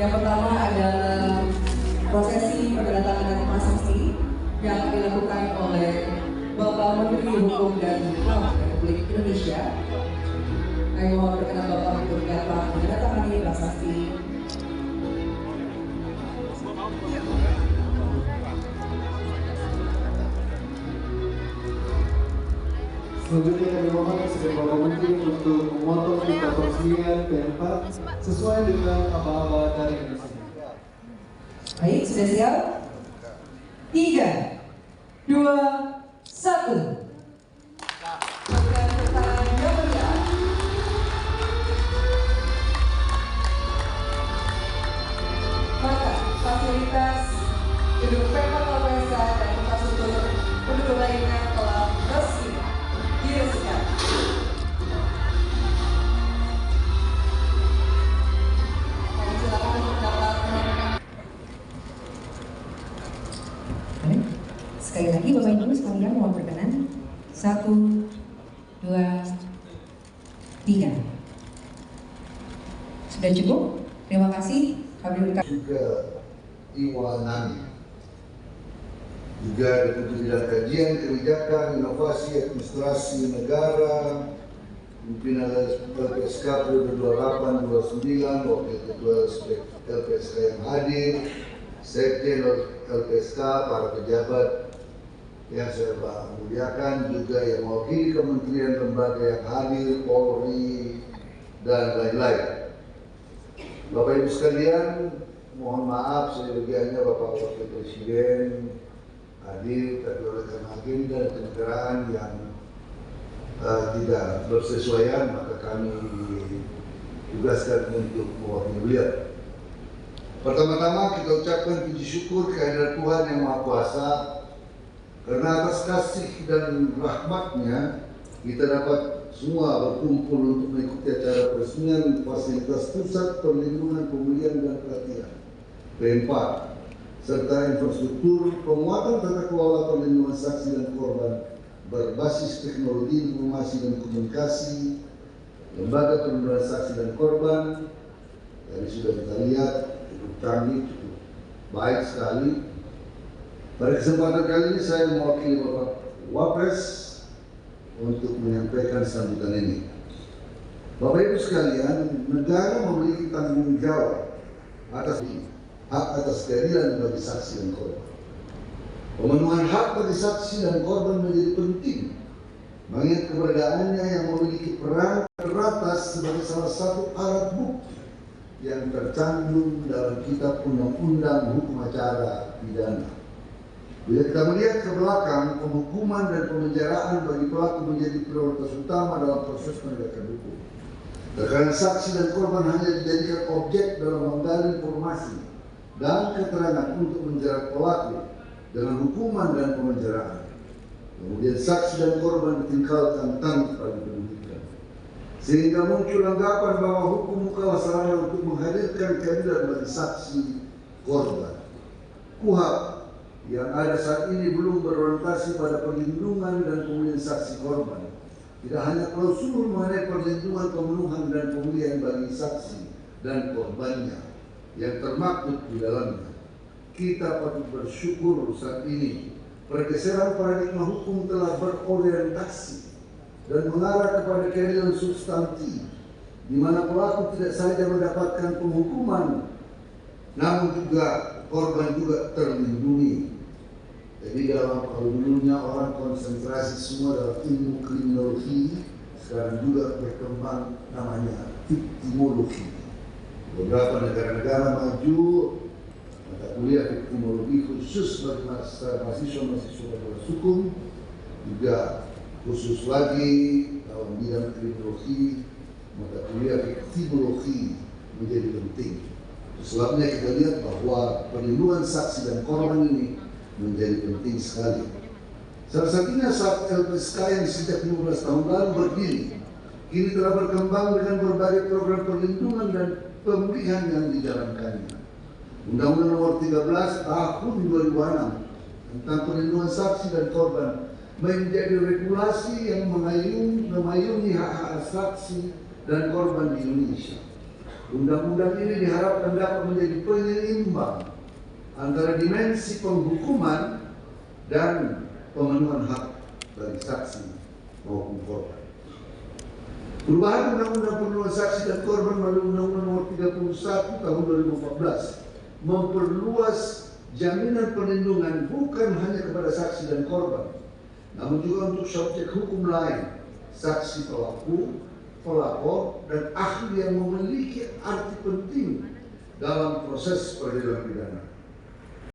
Yang pertama adalah prosesi penandatanganan prasasti yang akan dilakukan oleh Bapak Menteri Hukum dan HAM Republik Indonesia. Kami mohon berkenan Bapak untuk dapat menandatangani prasasti. Selanjutnya kami mohon Presiden Bapak Menteri untuk memotong kita peresmian P4 sesuai dengan aba-aba dari Indonesia. Baik, sudah siap? 3, 2, 1. Maka fasilitas gedung P4 LPSK dan infrastruktur penduduk lainnya telah resmi diresmikan. Kami silakan untuk dapat sekali lagi Bapak Ibu sekalian mohon berkenan. 1, 2, 3. Sudah cukup? Terima kasih. Kami berikan juga Iwanani. Juga di bidang kajian kebijakan, inovasi, administrasi negara, pimpinan LPSK periode 28-29, wakil ketua LPSK yang hadir, sekjen LPSK, para pejabat yang saya muliakan, juga yang mewakili kementerian lembaga yang hadir, Polri, dan lain-lain. Bapak Ibu sekalian, mohon maaf seyogianya Bapak Wakil Presiden hadir, tapi oleh karena agenda kenegaraan yang tidak bersesuaian, maka kami tugaskan untuk mewakili beliau. Pertama-tama kita ucapkan puji syukur kehadirat Tuhan Yang Maha Kuasa, karena atas kasih dan rahmat-Nya kita dapat semua berkumpul untuk mengikuti acara peresmian fasilitas Pusat Perlindungan Pemulihan dan Pelatihan P4 serta infrastruktur penguatan tata kelola perlindungan saksi dan korban berbasis teknologi informasi dan komunikasi, lembaga perlindungan saksi dan korban. Tadi sudah kita lihat cukup canggih, cukup baik sekali. Pada kesempatan kali ini saya mewakili Bapak Wapres untuk menyampaikan sambutan ini. Bapak Ibu sekalian, negara memiliki tanggung jawab atas hak atas keadilan bagi saksi dan korban. Pemenuhan hak bagi saksi dan korban menjadi penting, mengingat keberadaannya yang memiliki peran teratas sebagai salah satu alat bukti yang tercantum dalam Kitab Undang-Undang Hukum Acara Pidana. Bila kita melihat ke belakang, penghukuman dan pemenjaraan bagi pelaku menjadi prioritas utama dalam proses penegakan hukum. Terkadang saksi dan korban hanya dijadikan objek dalam menggali informasi dan keterangan untuk menjerat pelaku dengan hukuman dan pemenjaraan. Kemudian saksi dan korban ditinggalkan tanpa dipendidikan, sehingga muncul anggapan bahwa hukum bukanlah sarana untuk menghadirkan keadilan bagi saksi korban. KUHP yang ada saat ini belum berorientasi pada perlindungan dan pemulihan saksi korban. Tidak hanya klausul mengenai perlindungan, pemenuhan dan pemulihan bagi saksi dan korbannya yang termaktub di dalamnya. Kita patut bersyukur saat ini pergeseran paradigma hukum telah berorientasi dan mengarah kepada keadilan substantif, di mana pelaku tidak saja mendapatkan penghukuman, namun juga korban juga terlindungi. Jadi kalau dulunya orang konsentrasi semua dalam ilmu kriminologi, sekarang juga berkembang namanya viktimologi. Beberapa negara-negara maju mata kuliah viktimologi khusus bagi mahasiswa-mahasiswa fakultas hukum, juga khusus lagi dalam bidang kriminologi mata kuliah viktimologi menjadi penting. Sebabnya kita lihat bahwa perlindungan saksi dan korban ini menjadi penting sekali. Salah satunya saat LPSK yang sejak 15 tahun lalu berdiri, kini telah berkembang dengan berbagai program perlindungan dan pemulihan yang dijalankannya. Undang-Undang Nomor 13 Tahun 2006 tentang perlindungan saksi dan korban menjadi regulasi yang memayungi hak-hak saksi dan korban di Indonesia. Undang-undang ini diharapkan dapat menjadi penyeimbang antara dimensi penghukuman dan pemenuhan hak bagi saksi maupun korban. Perubahan Undang-Undang Perlindungan Saksi dan Korban melalui Undang-Undang Nomor 31 Tahun 2014 memperluas jaminan perlindungan bukan hanya kepada saksi dan korban, namun juga untuk subjek hukum lain, saksi pelaku, pelapor, dan ahli yang memiliki arti penting dalam proses peradilan pidana.